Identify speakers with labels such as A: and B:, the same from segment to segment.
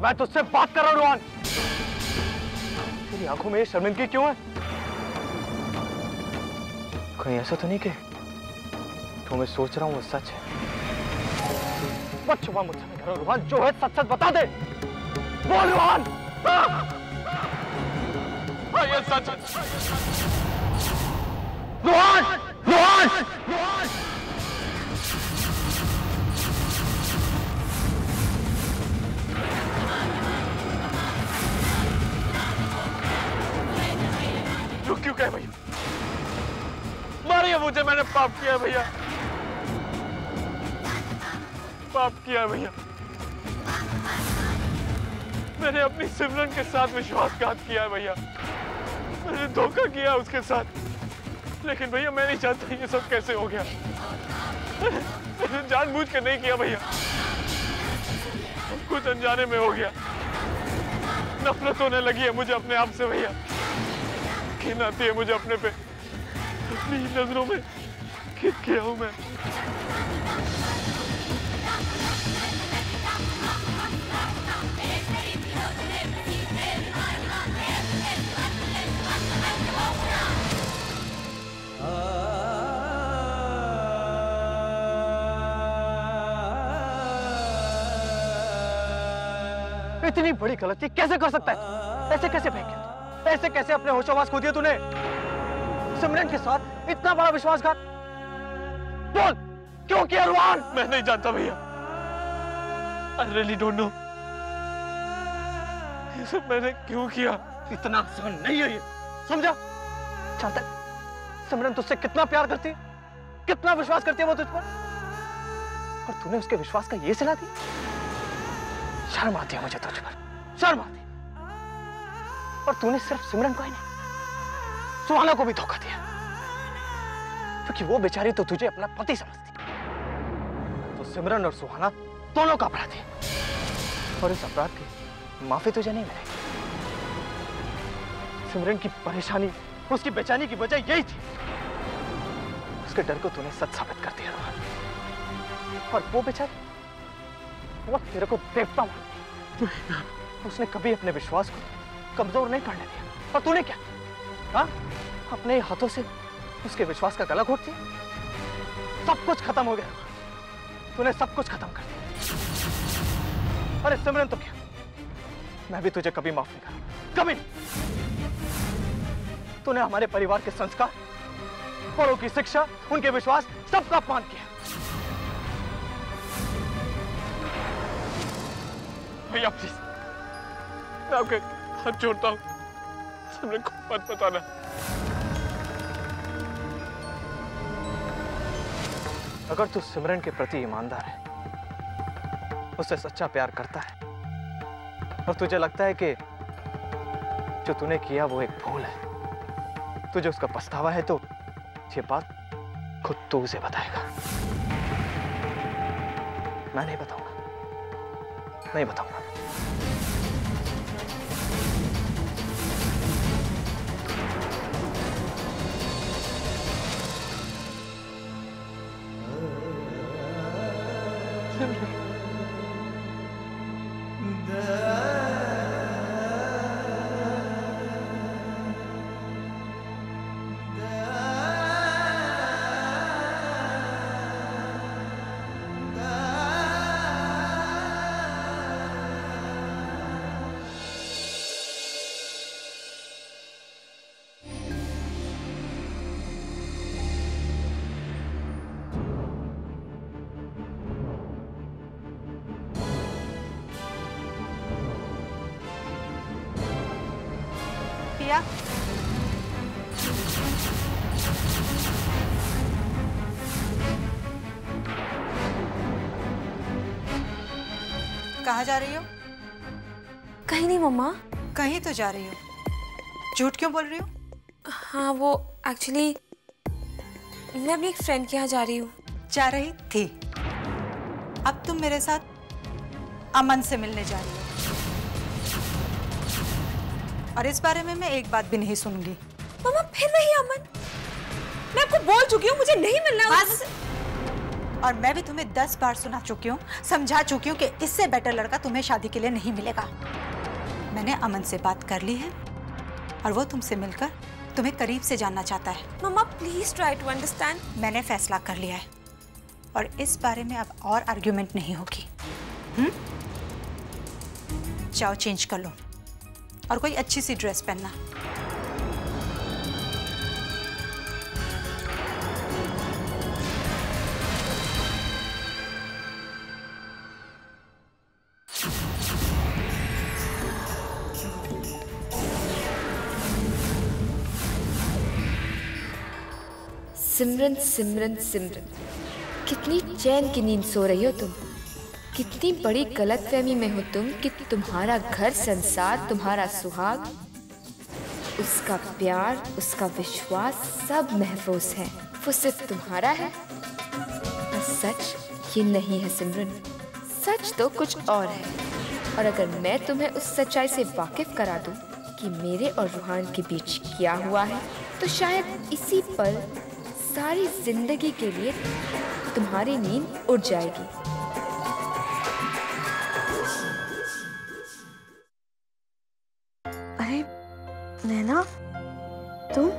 A: मैं तुझसे बात कर रहा हूँ रोहन। तेरी आंखों में ये शर्मिंदगी क्यों है? कहीं ऐसा तो नहीं कि जो मैं सोच रहा हूँ वो सच है? मत छुपा मुझसे, मैं कह रहा हूँ रोहन, जो है सच सच बता दे। बोल रोहन।
B: ये सच है।
A: रोहन, रोहन, रोहन।
B: रुक क्यों गए भैया? मारिए मुझे, मैंने पाप किया है भैया, पाप किया है भैया। मैंने अपनी सिमरन के साथ विश्वासघात किया है भैया, मैंने धोखा किया उसके साथ। लेकिन भैया मैं नहीं जानता ये सब कैसे हो गया। मैंने जानबूझ के नहीं किया भैया, कुछ अनजाने में हो गया। नफरत होने लगी है मुझे अपने आप से भैया, घिन आती है मुझे अपने पे। अपनी नजरों में गिर गया हूं मैं।
A: इतनी बड़ी गलती कैसे कर सकता है? ऐसे कैसे फेंक दिया? ऐसे कैसे अपने होशोवास खो दिया तूने? सिमरन के साथ इतना बड़ा विश्वासघात? बोल, क्यों किया रोहन?
B: मैं नहीं जानता भैया, I really don't know। ये सब मैंने क्यों किया?
A: इतना आसान नहीं है ये, समझा? जानता है सिमरन तुझसे कितना प्यार करती है, कितना विश्वास करती है वो तुझ पर, और तूने उसके विश्वास का ये सिला दी? शर्म आती है मुझे तुझ पर, शर्म आती है। और तूने सिर्फ सिमरन को ही नहीं, सुहाना को भी धोखा दिया, क्योंकि वो बेचारी तो तुझे अपना पति समझती। तो सिमरन और सुहाना दोनों का अपराध है, और इस अपराध की माफी तुझे नहीं मिलेगी। सिमरन की परेशानी, उसकी बेचैनी की वजह यही थी। उसके डर को तूने सच साबित कर दिया रोहन, और वो बेचारी वो तेरे को देवता मानती। उसने कभी अपने विश्वास को कमजोर नहीं पड़ने दिया, और तूने क्या, हाँ, अपने हाथों से उसके विश्वास का गला घोट दिया। सब कुछ खत्म हो गया, तूने सब कुछ खत्म कर दिया। अरे सिमरन तो क्या, मैं भी तुझे कभी माफ नहीं करूंगा, कभी नहीं। तूने हमारे परिवार के संस्कार, बड़ों की शिक्षा, उनके विश्वास, सबका अपमान किया।
B: भैया प्लीज, मैं आपके हाथ जोड़ता हूँ, सिमरन को मत बताना।
A: अगर तू सिमरन के प्रति ईमानदार है, उससे सच्चा प्यार करता है, और तुझे लगता है कि जो तूने किया वो एक भूल है, तुझे उसका पछतावा है, तो ये बात खुद तू उसे बताएगा। मैं नहीं बताऊंगा, नहीं बताऊंगा।
C: पिया, कहाँ जा रही हो?
D: कहीं नहीं मम्मा।
C: कहीं तो जा रही हो, झूठ क्यों बोल रही हो?
D: हाँ वो एक्चुअली मैं अपनी एक फ्रेंड के यहाँ जा रही हूँ।
C: जा रही थी, अब तुम मेरे साथ अमन से मिलने जा रही हो, और इस बारे में मैं एक बात भी नहीं सुनूंगी।
D: मम्मा फिर वही अमन, मैं आपको बोल चुकी हूँ मुझे नहीं मिलना।
C: बस और मैं भी तुम्हें 10 बार सुना चुकी हूँ, समझा चुकी हूँ कि इससे बेटर लड़का तुम्हें शादी के लिए नहीं मिलेगा। मैंने अमन से बात कर ली है और वो तुमसे मिलकर तुम्हें करीब से जानना चाहता है।
D: मम्मा प्लीज ट्राई टू अंडरस्टैंड।
C: मैंने फैसला कर लिया है और इस बारे में अब और आर्ग्यूमेंट नहीं होगी। जाओ चेंज कर लो और कोई अच्छी सी ड्रेस पहनना।
E: सिमरन सिमरन सिमरन, कितनी चैन की नींद सो रही हो तुम। कितनी बड़ी गलतफहमी में हो तुम कि तुम्हारा घर संसार, तुम्हारा सुहाग, उसका प्यार, उसका विश्वास सब महफूज है, वो सिर्फ तुम्हारा है। और सच ये नहीं है सिमरन, सच तो कुछ और है। और अगर मैं तुम्हें उस सच्चाई से वाकिफ करा दूं कि मेरे और रूहान के बीच क्या हुआ है, तो शायद इसी पल सारी जिंदगी के लिए तुम्हारी नींद उड़ जाएगी।
F: अरे नैना, तुम?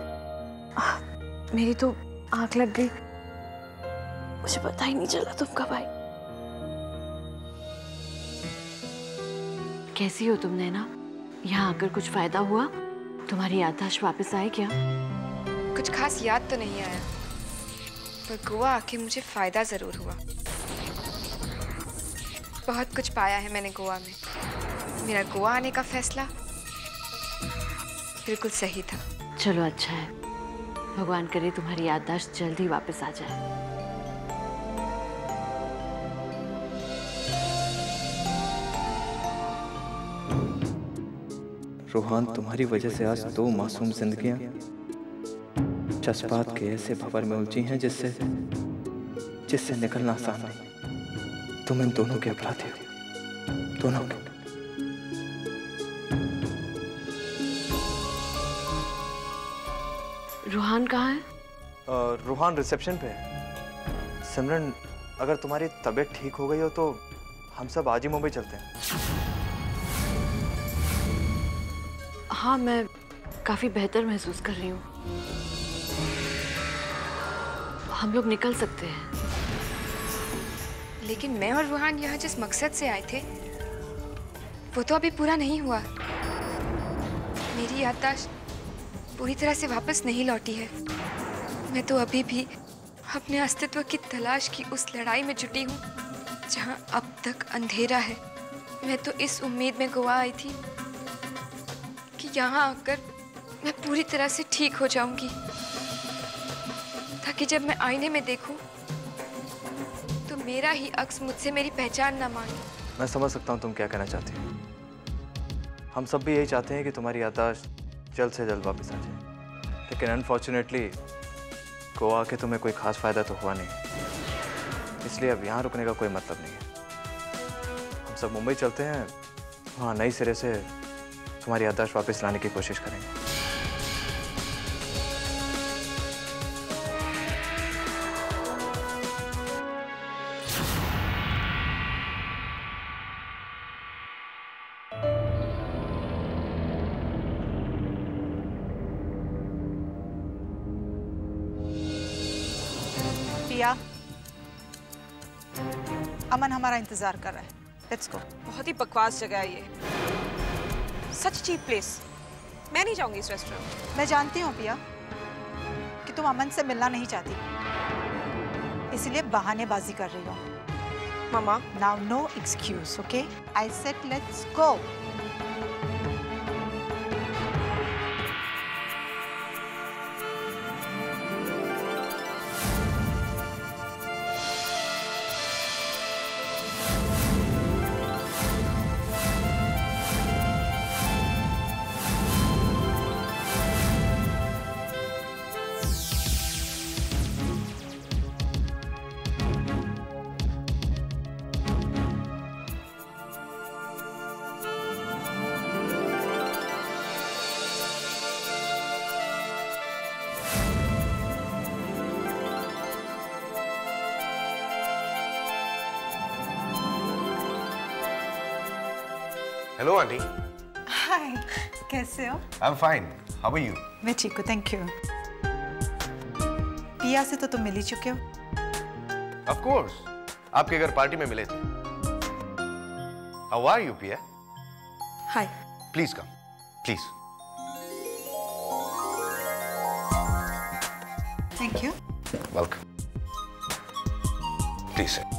F: मेरी तो आंख लग गई, मुझे पता ही नहीं चला तुम कब आई।
G: कैसी हो तुम नैना? यहाँ आकर कुछ फायदा हुआ? तुम्हारी याददाश्त वापस आई क्या?
E: कुछ खास याद तो नहीं आया, पर गोवा आके मुझे फायदा जरूर हुआ। बहुत कुछ पाया है मैंने गोवा में। मेरा गोवा आने का फैसला बिल्कुल सही था।
G: चलो अच्छा है, भगवान करे तुम्हारी याददाश्त जल्द ही वापस आ जाए।
A: रूहान, तुम्हारी वजह से आज 2 मासूम जिंदगियां जज्बात के ऐसे भंवर में उलझी हैं जिससे निकलना आसान नहीं। तुम इन दोनों के अपराधी हो, दोनों के।
G: रूहान कहाँ है?
A: रूहान रिसेप्शन पे है। सिमरन, अगर तुम्हारी तबीयत ठीक हो गई हो तो हम सब आज ही मुंबई चलते हैं।
G: हाँ, मैं काफी बेहतर महसूस कर रही हूँ। हम लोग निकल सकते हैं।
E: लेकिन मैं और रूहान यहाँ जिस मकसद से आए थे वो तो अभी पूरा नहीं हुआ। मेरी याददाश्त पूरी तरह से वापस नहीं लौटी है। मैं तो अभी भी अपने अस्तित्व की तलाश की उस लड़ाई में जुटी हूँ जहाँ अब तक अंधेरा है। मैं तो इस उम्मीद में गोवा आई थी कि यहाँ आकर मैं पूरी तरह से ठीक हो जाऊंगी, ताकि जब मैं आईने में देखूं तो मेरा ही अक्स मुझसे मेरी पहचान ना मांगे।
A: मैं समझ सकता हूँ तुम क्या कहना चाहती हो। हम सब भी यही चाहते हैं कि तुम्हारी याददाश्त जल्द से जल्द वापस आ जाए, लेकिन अनफॉर्चुनेटली गोवा के तुम्हें कोई खास फायदा तो हुआ नहीं, इसलिए अब यहाँ रुकने का कोई मतलब नहीं है। हम सब मुंबई चलते हैं, वहाँ नई सिरे से तुम्हारी याददाश्त वापस लाने की कोशिश करेंगे।
C: पिया, अमन हमारा इंतजार कर रहा है। Let's go.
H: बहुत ही बकवास जगह है ये, सच चीप प्लेस। मैं नहीं जाऊंगी इस रेस्टोरेंट।
C: मैं जानती हूँ पिया कि तुम अमन से मिलना नहीं चाहती, इसलिए बहानेबाजी कर रही हो।
H: मामा,
C: now no excuse, okay? I said let's go.
I: Hello aunty.
C: Hi, कैसे हो?
I: I am fine, how are you?
C: मैं ठीक हूँ, थैंक यू। पिया से तो तुम मिल ही चुके हो।
I: ऑफ कोर्स, आपके घर पार्टी में मिले थे। How are you Piya?
D: Hi.
I: Please come, please.
C: Thank you.
I: Welcome. Please sit.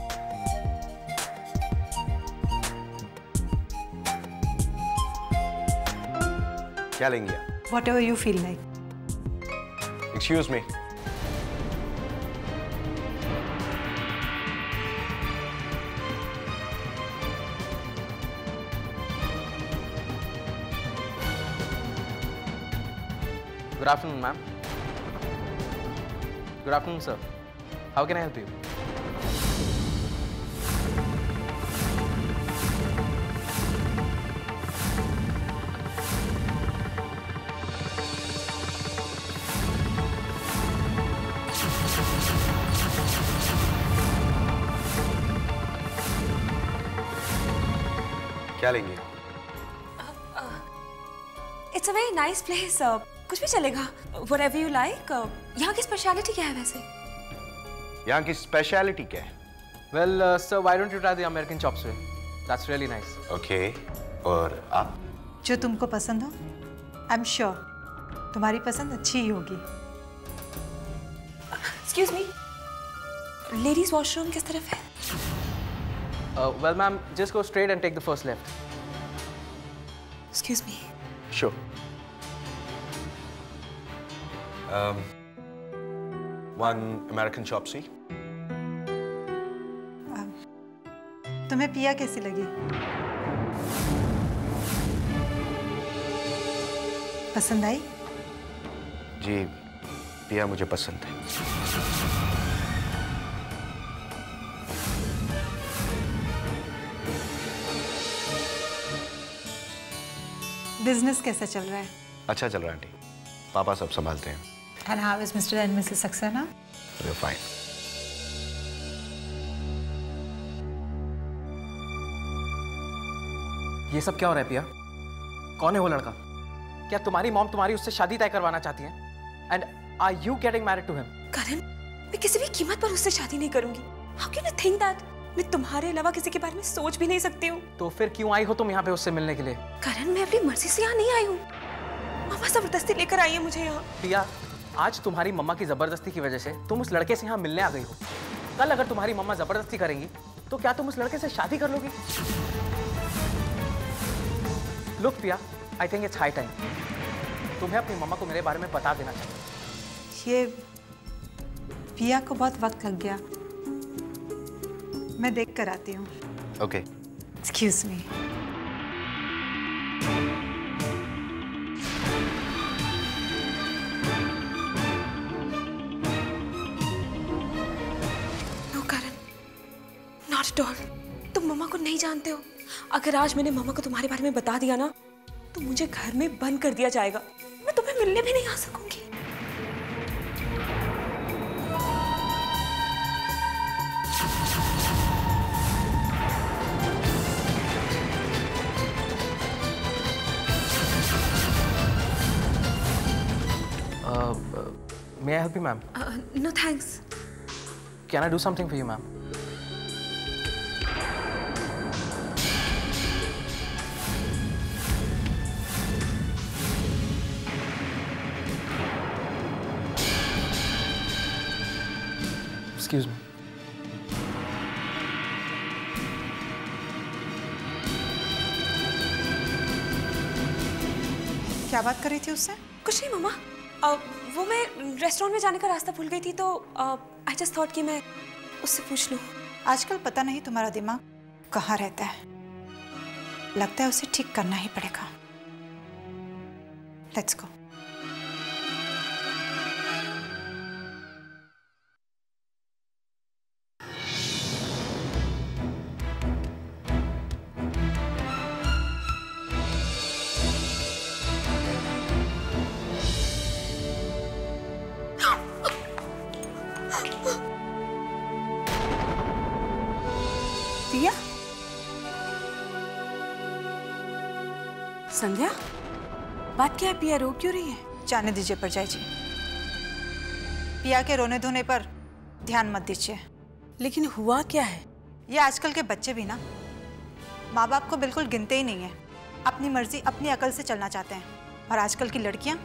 I: क्या लेंगी आप?
C: Whatever you feel like.
I: Excuse me.
J: Good afternoon, ma'am. Good afternoon, sir. How can I help you?
I: क्या लेंगे?
D: It's a very nice place. कुछ भी चलेगा, whatever you like. यहाँ की स्पेशलिटी क्या है वैसे?
I: यहाँ की स्पेशलिटी क्या है?
J: Well, sir, why don't you try the American chop suey? That's really nice.
I: Okay, और आप?
C: जो तुमको पसंद हो, आई एम श्योर तुम्हारी पसंद अच्छी ही होगी।
D: एक्सक्यूज मी, लेडीज वॉशरूम किस तरफ है?
J: Well, ma'am, just go straight and take the first left.
D: Excuse me.
I: Sure. One American chop suey.
C: तुम्हें पिया कैसी लगी? पसंद आई?
I: जी, पिया मुझे पसंद है।
C: बिजनेस कैसा चल रहा है?
I: अच्छा चल रहा है आंटी, पापा सब संभालते हैं।
C: And how is Mr. and Mrs. Saxena?
I: We're fine.
J: ये सब क्या हो रहा है पिया? कौन है वो लड़का? क्या तुम्हारी मॉम तुम्हारी उससे शादी तय करवाना चाहती है? And are you getting married to him?
D: करण, मैं किसी भी कीमत पर उससे शादी नहीं करूंगी। How can you think that? मैं तुम्हारे अलावा किसी के बारे में सोच भी नहीं सकती हूँ।
J: तो फिर क्यों आई हो तुम यहाँ पे उससे मिलने के लिए?
D: करण, मैं अपनी मर्जी से यहाँ नहीं आई हूँ। मामा जबरदस्ती लेकर आई है मुझे यहाँ।
J: पिया, आज तुम्हारी मम्मा की जबरदस्ती की वजह से तुम उस लड़के से यहाँ मिलने आ गई हो। कल अगर तुम्हारी मम्मा जबरदस्ती करेंगी तो क्या तुम उस लड़के से शादी कर लोगी? लुक पिया, I think it's high time तुम्हें अपनी मम्मा को मेरे बारे में बता देना चाहिए।
C: ये पिया को बहुत वक्त लग गया, मैं देख कर आती हूँ।
I: Okay.
C: Excuse me.
D: No Karan, not at all. तुम मम्मा को नहीं जानते हो। अगर आज मैंने मम्मा को तुम्हारे बारे में बता दिया ना, तो मुझे घर में बंद कर दिया जाएगा। मैं तुम्हें मिलने भी नहीं आ सकूंगी।
J: May I help you, ma'am?
D: No thanks.
J: Can I do something for you, ma'am? Excuse me.
C: क्या बात कर रही थी उससे?
D: कुछ नहीं मम्मा, वो मैं रेस्टोरेंट में जाने का रास्ता भूल गई थी, तो आई जस्ट थॉट कि मैं उससे पूछ लूं।
C: आजकल पता नहीं तुम्हारा दिमाग कहाँ रहता है। लगता है उसे ठीक करना ही पड़ेगा। Let's go.
D: संध्या, बात क्या है? पिया रो क्यों रही है?
C: जाने दीजिए परजाई जी, पिया के रोने धोने पर ध्यान मत दीजिए।
D: लेकिन हुआ क्या है?
C: ये आजकल के बच्चे भी ना माँ बाप को बिल्कुल गिनते ही नहीं है, अपनी मर्जी अपनी अकल से चलना चाहते हैं। और आजकल की लड़कियां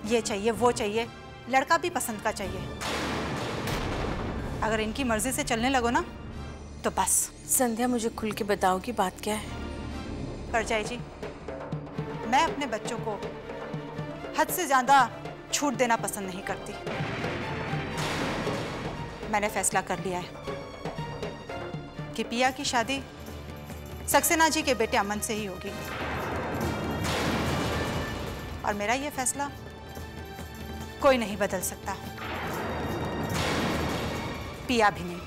C: ये चाहिए वो चाहिए, लड़का भी पसंद का चाहिए। अगर इनकी मर्जी से चलने लगो ना तो बस।
D: संध्या, मुझे खुल के बताओ कि बात क्या है?
C: परजाई जी, मैं अपने बच्चों को हद से ज्यादा छूट देना पसंद नहीं करती। मैंने फैसला कर लिया है कि पिया की शादी सक्सेना जी के बेटे अमन से ही होगी। और मेरा ये फैसला कोई नहीं बदल सकता, पिया भी नहीं।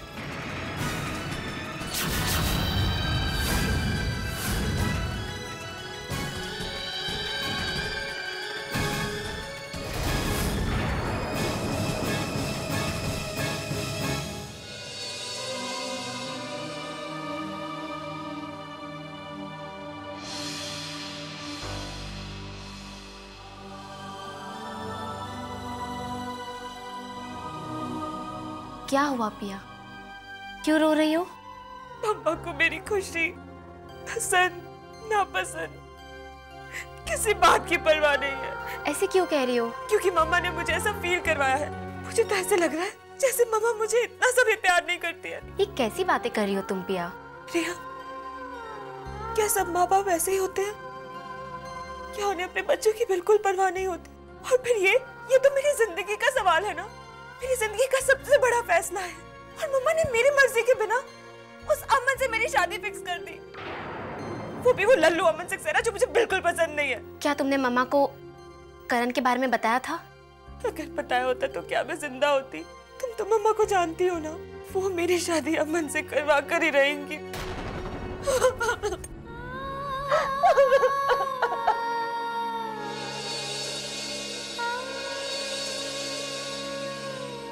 E: क्या हुआ पिया? क्यों रो रही हो?
D: मम्मा को मेरी खुशी पसंद नापसंद किसी बात की परवाह नहीं है।
E: ऐसे क्यों कह रही हो?
D: क्योंकि मम्मा ने मुझे ऐसा फील करवाया है। मुझे तो ऐसे लग रहा है जैसे मम्मा मुझे इतना सा भी प्यार नहीं करती है।
E: ये कैसी बातें कर रही हो तुम पिया?
D: रिया, क्या सब माँ बाप ऐसे ही होते हैं? क्या उन्हें अपने बच्चों की बिल्कुल परवाह नहीं होती? और फिर ये तो मेरी जिंदगी का सवाल है ना, मेरी जिंदगी का सबसे बड़ा फैसला है। और मम्मा ने मेरी मर्जी के बिना उस अमन से मेरी शादी फिक्स कर दी, वो भी वो लल्लू अमन सक्सेना जो मुझे बिल्कुल पसंद नहीं है।
E: क्या तुमने मम्मा को करण के बारे में बताया था?
D: अगर बताया होता तो क्या मैं जिंदा होती? तुम तो मम्मा को जानती हो ना, वो मेरी शादी अमन से करवा कर ही रहेंगी।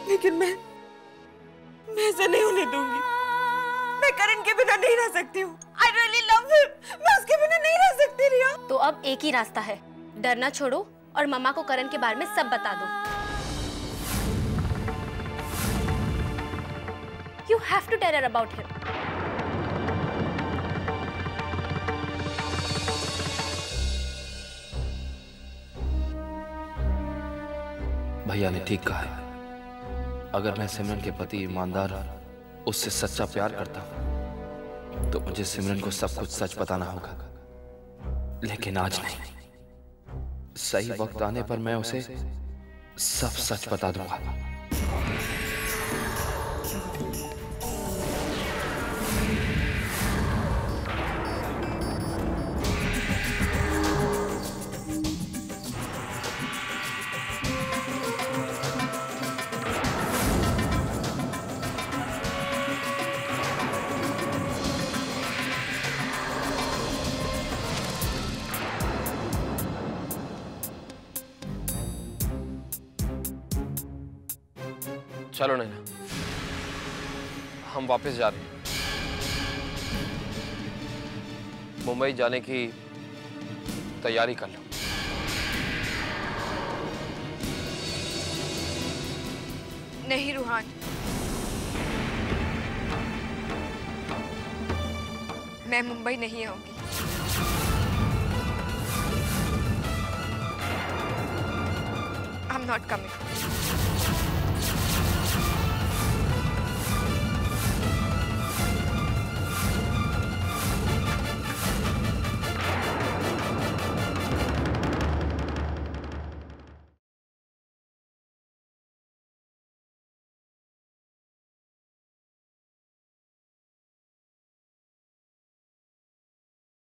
D: लेकिन मैं ऐसा नहीं होने दूंगी। मैं करण के बिना नहीं रह सकती हूँ। I really love him. मैं उसके बिना नहीं रह सकती रिया।
E: तो अब एक ही रास्ता है, डरना छोड़ो और मम्मा को करण के बारे में सब बता दो। You have to tell her about him.
K: भैया ने ठीक कहा है। अगर मैं सिमरन के प्रति ईमानदार उससे सच्चा प्यार करता हूं तो मुझे सिमरन को सब कुछ सच बताना होगा। लेकिन आज नहीं, सही वक्त आने पर मैं उसे सब सच बता दूंगा।
I: चलो नैना, हम वापस जा रहे हैं। मुंबई जाने की तैयारी कर लो।
E: नहीं रूहान, मैं मुंबई नहीं आऊंगी। I'm not coming.